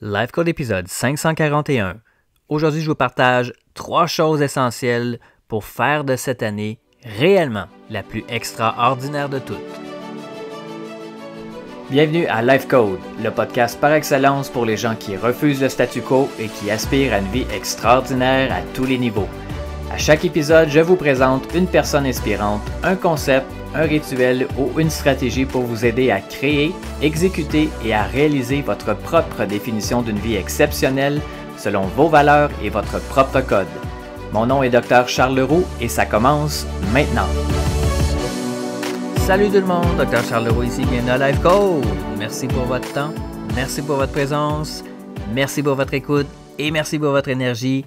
Life Code épisode 541. Aujourd'hui, je vous partage 3 choses essentielles pour faire de cette année réellement la plus extraordinaire de toutes. Bienvenue à Life Code, le podcast par excellence pour les gens qui refusent le statu quo et qui aspirent à une vie extraordinaire à tous les niveaux. À chaque épisode, je vous présente une personne inspirante, un concept, un rituel ou une stratégie pour vous aider à créer, exécuter et à réaliser votre propre définition d'une vie exceptionnelle selon vos valeurs et votre propre code. Mon nom est Dr. Charles Leroux et ça commence maintenant. Salut tout le monde, Dr. Charles Leroux ici, bienvenue à Life Code. Merci pour votre temps, merci pour votre présence, merci pour votre écoute et merci pour votre énergie.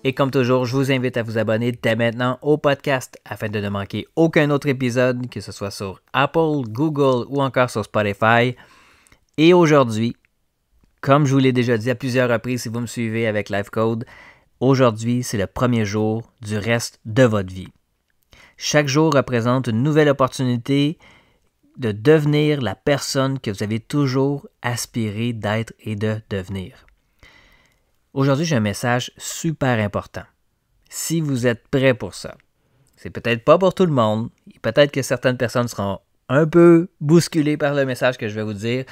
Et comme toujours, je vous invite à vous abonner dès maintenant au podcast afin de ne manquer aucun autre épisode, que ce soit sur Apple, Google ou encore sur Spotify. Et aujourd'hui, comme je vous l'ai déjà dit à plusieurs reprises si vous me suivez avec Life Code, aujourd'hui, c'est le premier jour du reste de votre vie. Chaque jour représente une nouvelle opportunité de devenir la personne que vous avez toujours aspiré d'être et de devenir. Aujourd'hui, j'ai un message super important. Si vous êtes prêts pour ça, c'est peut-être pas pour tout le monde. Peut-être que certaines personnes seront un peu bousculées par le message que je vais vous dire.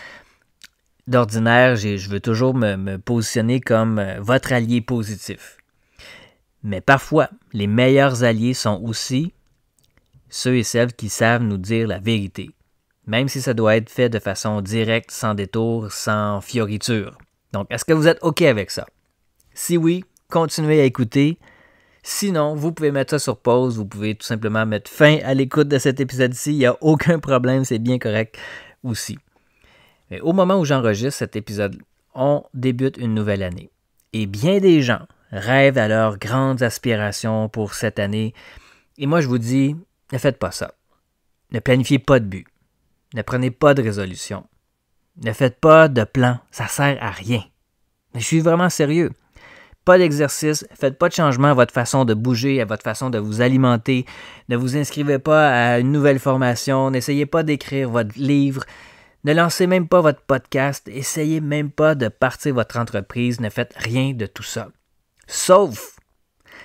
D'ordinaire, je veux toujours me positionner comme votre allié positif. Mais parfois, les meilleurs alliés sont aussi ceux et celles qui savent nous dire la vérité. Même si ça doit être fait de façon directe, sans détour, sans fioriture. Donc, est-ce que vous êtes OK avec ça? Si oui, continuez à écouter. Sinon, vous pouvez mettre ça sur pause. Vous pouvez tout simplement mettre fin à l'écoute de cet épisode-ci. Il n'y a aucun problème, c'est bien correct aussi. Mais au moment où j'enregistre cet épisode, on débute une nouvelle année. Et bien des gens rêvent à leurs grandes aspirations pour cette année. Et moi, je vous dis, ne faites pas ça. Ne planifiez pas de but. Ne prenez pas de résolution. Ne faites pas de plan. Ça ne sert à rien. Mais je suis vraiment sérieux. Pas d'exercice, faites pas de changement à votre façon de bouger, à votre façon de vous alimenter. Ne vous inscrivez pas à une nouvelle formation, n'essayez pas d'écrire votre livre, ne lancez même pas votre podcast, essayez même pas de partir votre entreprise, ne faites rien de tout ça. Sauf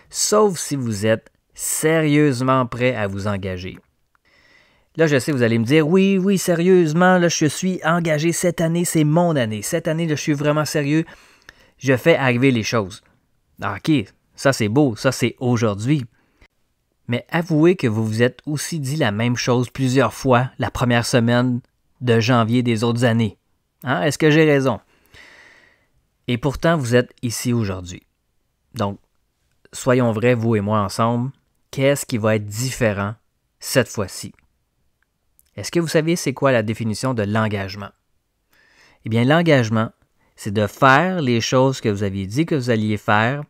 si vous êtes sérieusement prêt à vous engager. Là, je sais, vous allez me dire, oui, sérieusement, là, je suis engagé cette année, c'est mon année. Cette année, là, je suis vraiment sérieux. Je fais arriver les choses. OK, ça c'est beau, ça c'est aujourd'hui. Mais avouez que vous vous êtes aussi dit la même chose plusieurs fois la première semaine de janvier des autres années. Hein? Est-ce que j'ai raison? Et pourtant, vous êtes ici aujourd'hui. Donc, soyons vrais, vous et moi ensemble, qu'est-ce qui va être différent cette fois-ci? Est-ce que vous savez c'est quoi la définition de l'engagement? Eh bien, l'engagement, c'est de faire les choses que vous aviez dit que vous alliez faire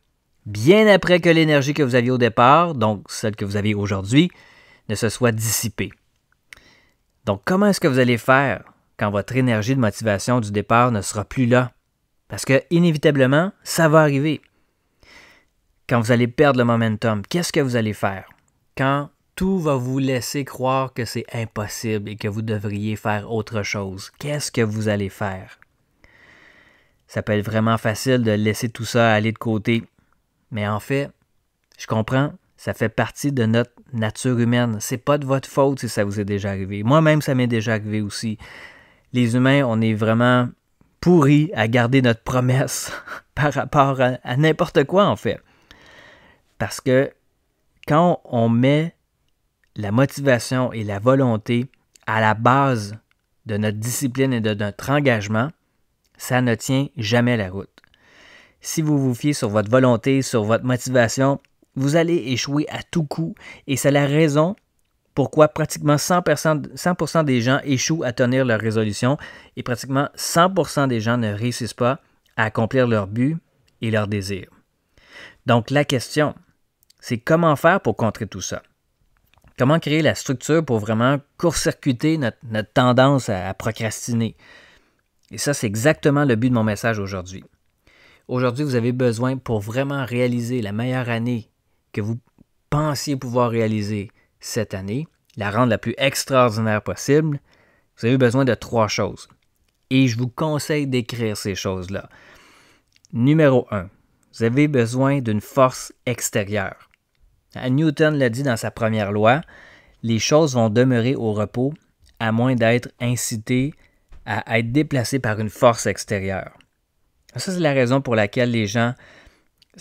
bien après que l'énergie que vous aviez au départ, donc celle que vous avez aujourd'hui, ne se soit dissipée. Donc, comment est-ce que vous allez faire quand votre énergie de motivation du départ ne sera plus là? Parce que, inévitablement, ça va arriver. Quand vous allez perdre le momentum, qu'est-ce que vous allez faire? Quand tout va vous laisser croire que c'est impossible et que vous devriez faire autre chose, qu'est-ce que vous allez faire? Ça peut être vraiment facile de laisser tout ça aller de côté. Mais en fait, je comprends, ça fait partie de notre nature humaine. C'est pas de votre faute si ça vous est déjà arrivé. Moi-même, ça m'est déjà arrivé aussi. Les humains, on est vraiment pourris à garder notre promesse par rapport à n'importe quoi, en fait. Parce que quand on met la motivation et la volonté à la base de notre discipline et de notre engagement, ça ne tient jamais la route. Si vous vous fiez sur votre volonté, sur votre motivation, vous allez échouer à tout coup. Et c'est la raison pourquoi pratiquement 100% des gens échouent à tenir leur résolution et pratiquement 100% des gens ne réussissent pas à accomplir leur but et leurs désirs. Donc la question, c'est comment faire pour contrer tout ça? Comment créer la structure pour vraiment court-circuiter notre tendance à procrastiner? Et ça, c'est exactement le but de mon message aujourd'hui. Aujourd'hui, vous avez besoin, pour vraiment réaliser la meilleure année que vous pensiez pouvoir réaliser cette année, la rendre la plus extraordinaire possible, vous avez besoin de 3 choses. Et je vous conseille d'écrire ces choses-là. Numéro 1, vous avez besoin d'une force extérieure. Newton l'a dit dans sa première loi, les choses vont demeurer au repos à moins d'être incitées à être déplacées par une force extérieure. Ça, c'est la raison pour laquelle les gens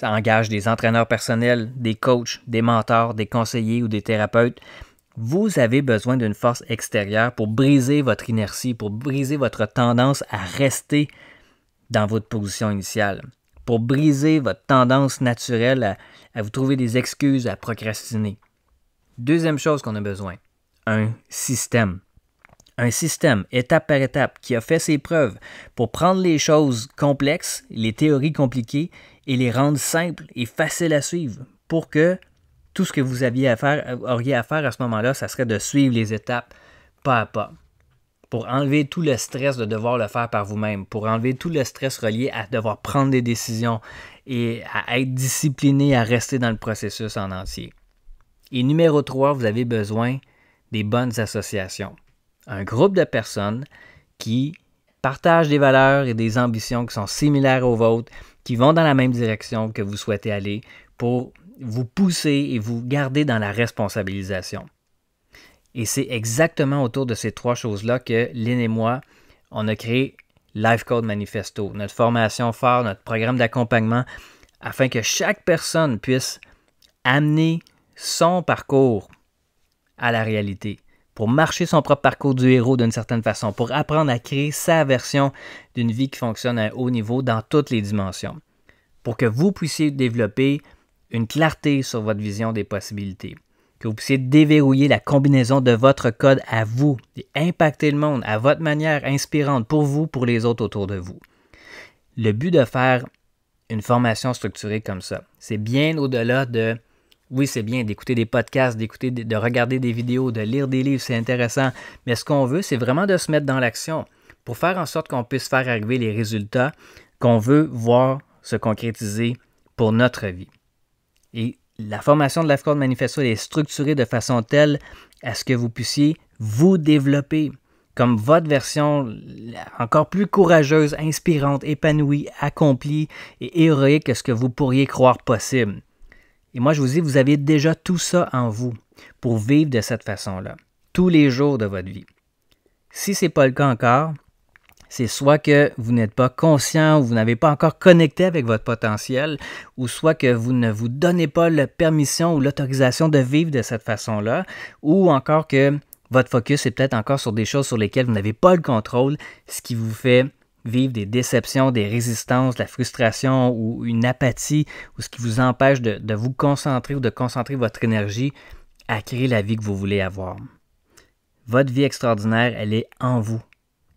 engagent des entraîneurs personnels, des coachs, des mentors, des conseillers ou des thérapeutes. Vous avez besoin d'une force extérieure pour briser votre inertie, pour briser votre tendance à rester dans votre position initiale, pour briser votre tendance naturelle à vous trouver des excuses, à procrastiner. Deuxième chose qu'on a besoin, un système. Un système, étape par étape, qui a fait ses preuves pour prendre les choses complexes, les théories compliquées, et les rendre simples et faciles à suivre pour que tout ce que vous auriez à faire à ce moment-là, ça serait de suivre les étapes pas à pas. Pour enlever tout le stress de devoir le faire par vous-même, pour enlever tout le stress relié à devoir prendre des décisions et à être discipliné à rester dans le processus en entier. Et numéro 3, vous avez besoin des bonnes associations. Un groupe de personnes qui partagent des valeurs et des ambitions qui sont similaires aux vôtres, qui vont dans la même direction que vous souhaitez aller pour vous pousser et vous garder dans la responsabilisation. Et c'est exactement autour de ces 3 choses-là que Lynn et moi, on a créé Life Code Manifesto, notre formation phare, notre programme d'accompagnement, afin que chaque personne puisse amener son parcours à la réalité, pour marcher son propre parcours du héros d'une certaine façon, pour apprendre à créer sa version d'une vie qui fonctionne à un haut niveau dans toutes les dimensions, pour que vous puissiez développer une clarté sur votre vision des possibilités, que vous puissiez déverrouiller la combinaison de votre code à vous et impacter le monde à votre manière inspirante pour vous, pour les autres autour de vous. Le but de faire une formation structurée comme ça, c'est bien au-delà de... Oui, c'est bien d'écouter des podcasts, de regarder des vidéos, de lire des livres, c'est intéressant. Mais ce qu'on veut, c'est vraiment de se mettre dans l'action pour faire en sorte qu'on puisse faire arriver les résultats qu'on veut voir se concrétiser pour notre vie. Et la formation de Life Code Manifesto est structurée de façon telle à ce que vous puissiez vous développer comme votre version encore plus courageuse, inspirante, épanouie, accomplie et héroïque que ce que vous pourriez croire possible. Et moi, je vous dis, vous avez déjà tout ça en vous pour vivre de cette façon-là, tous les jours de votre vie. Si ce n'est pas le cas encore, c'est soit que vous n'êtes pas conscient ou vous n'avez pas encore connecté avec votre potentiel, ou soit que vous ne vous donnez pas la permission ou l'autorisation de vivre de cette façon-là, ou encore que votre focus est peut-être encore sur des choses sur lesquelles vous n'avez pas le contrôle, ce qui vous fait vivre des déceptions, des résistances, de la frustration ou une apathie, ou ce qui vous empêche de vous concentrer ou de concentrer votre énergie à créer la vie que vous voulez avoir. Votre vie extraordinaire, elle est en vous.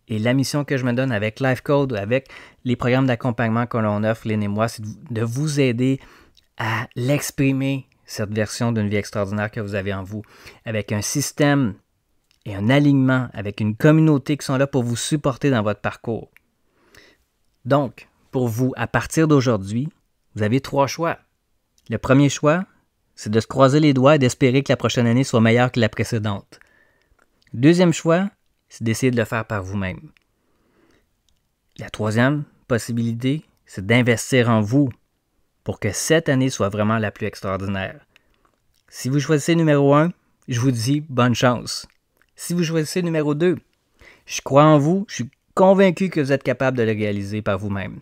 Et la mission que je me donne avec Life Code, avec les programmes d'accompagnement que l'on offre, Lynn et moi, c'est de vous aider à l'exprimer, cette version d'une vie extraordinaire que vous avez en vous, avec un système et un alignement, avec une communauté qui sont là pour vous supporter dans votre parcours. Donc, pour vous, à partir d'aujourd'hui, vous avez 3 choix. Le premier choix, c'est de se croiser les doigts et d'espérer que la prochaine année soit meilleure que la précédente. Deuxième choix, c'est d'essayer de le faire par vous-même. La troisième possibilité, c'est d'investir en vous pour que cette année soit vraiment la plus extraordinaire. Si vous choisissez numéro 1, je vous dis bonne chance. Si vous choisissez numéro 2, je crois en vous, je suis convaincu que vous êtes capable de le réaliser par vous-même.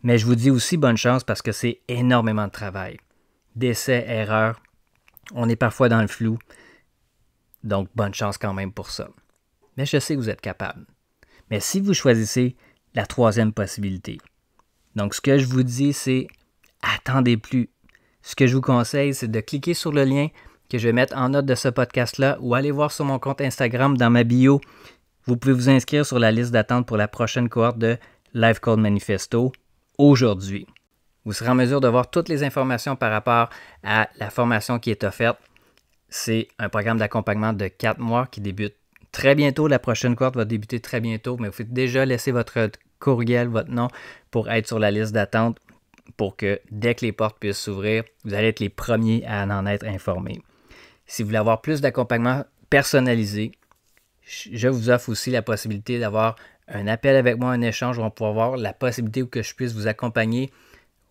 Mais je vous dis aussi bonne chance parce que c'est énormément de travail. D'essais, erreurs, on est parfois dans le flou. Donc, bonne chance quand même pour ça. Mais je sais que vous êtes capable. Mais si vous choisissez la troisième possibilité, donc ce que je vous dis, c'est attendez plus. Ce que je vous conseille, c'est de cliquer sur le lien que je vais mettre en note de ce podcast-là ou aller voir sur mon compte Instagram dans ma bio. Vous pouvez vous inscrire sur la liste d'attente pour la prochaine cohorte de Life Code Manifesto aujourd'hui. Vous serez en mesure de voir toutes les informations par rapport à la formation qui est offerte. C'est un programme d'accompagnement de 4 mois qui débute très bientôt. La prochaine cohorte va débuter très bientôt, mais vous pouvez déjà laisser votre courriel, votre nom pour être sur la liste d'attente pour que dès que les portes puissent s'ouvrir, vous allez être les premiers à en être informés. Si vous voulez avoir plus d'accompagnement personnalisé, je vous offre aussi la possibilité d'avoir un appel avec moi, un échange, on va pouvoir voir la possibilité que je puisse vous accompagner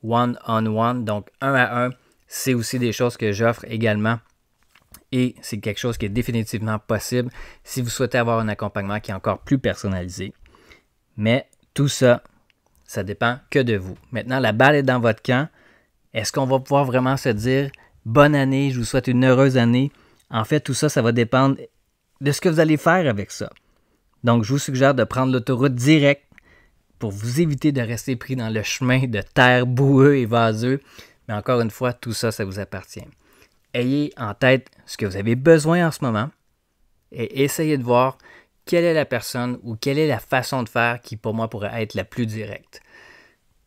one-on-one, donc un à un. C'est aussi des choses que j'offre également et c'est quelque chose qui est définitivement possible si vous souhaitez avoir un accompagnement qui est encore plus personnalisé. Mais tout ça, ça dépend que de vous. Maintenant, la balle est dans votre camp. Est-ce qu'on va pouvoir vraiment se dire « Bonne année, je vous souhaite une heureuse année ». En fait, tout ça, ça va dépendre de ce que vous allez faire avec ça. Donc, je vous suggère de prendre l'autoroute directe pour vous éviter de rester pris dans le chemin de terre boueux et vaseux. Mais encore une fois, tout ça, ça vous appartient. Ayez en tête ce que vous avez besoin en ce moment et essayez de voir quelle est la personne ou quelle est la façon de faire qui, pour moi, pourrait être la plus directe.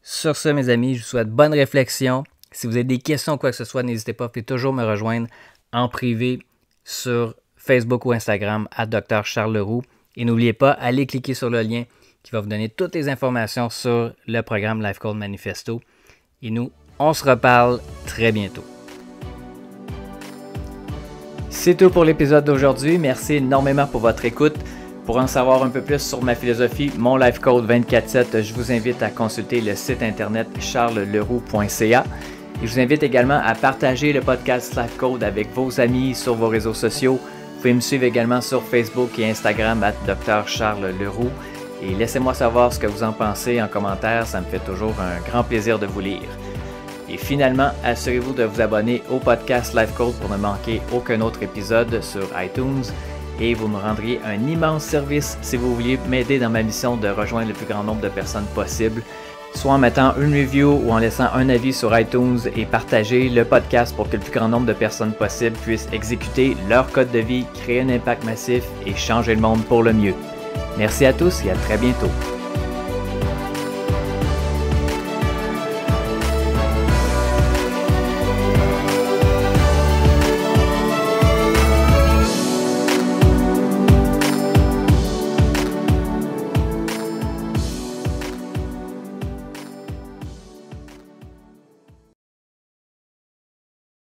Sur ce, mes amis, je vous souhaite bonne réflexion. Si vous avez des questions ou quoi que ce soit, n'hésitez pas, vous pouvez toujours me rejoindre en privé sur Facebook ou Instagram à Dr. Charles Leroux. Et n'oubliez pas, allez cliquer sur le lien qui va vous donner toutes les informations sur le programme Life Code Manifesto. Et nous, on se reparle très bientôt. C'est tout pour l'épisode d'aujourd'hui. Merci énormément pour votre écoute. Pour en savoir un peu plus sur ma philosophie, mon Life Code 24/7, je vous invite à consulter le site internet charlesleroux.ca. Et je vous invite également à partager le podcast Life Code avec vos amis sur vos réseaux sociaux. Vous pouvez me suivre également sur Facebook et Instagram à Dr. Charles Leroux. Et laissez-moi savoir ce que vous en pensez en commentaire, ça me fait toujours un grand plaisir de vous lire. Et finalement, assurez-vous de vous abonner au podcast Life Code pour ne manquer aucun autre épisode sur iTunes. Et vous me rendriez un immense service si vous vouliez m'aider dans ma mission de rejoindre le plus grand nombre de personnes possible, soit en mettant une review ou en laissant un avis sur iTunes et partager le podcast pour que le plus grand nombre de personnes possible puissent exécuter leur code de vie, créer un impact massif et changer le monde pour le mieux. Merci à tous et à très bientôt.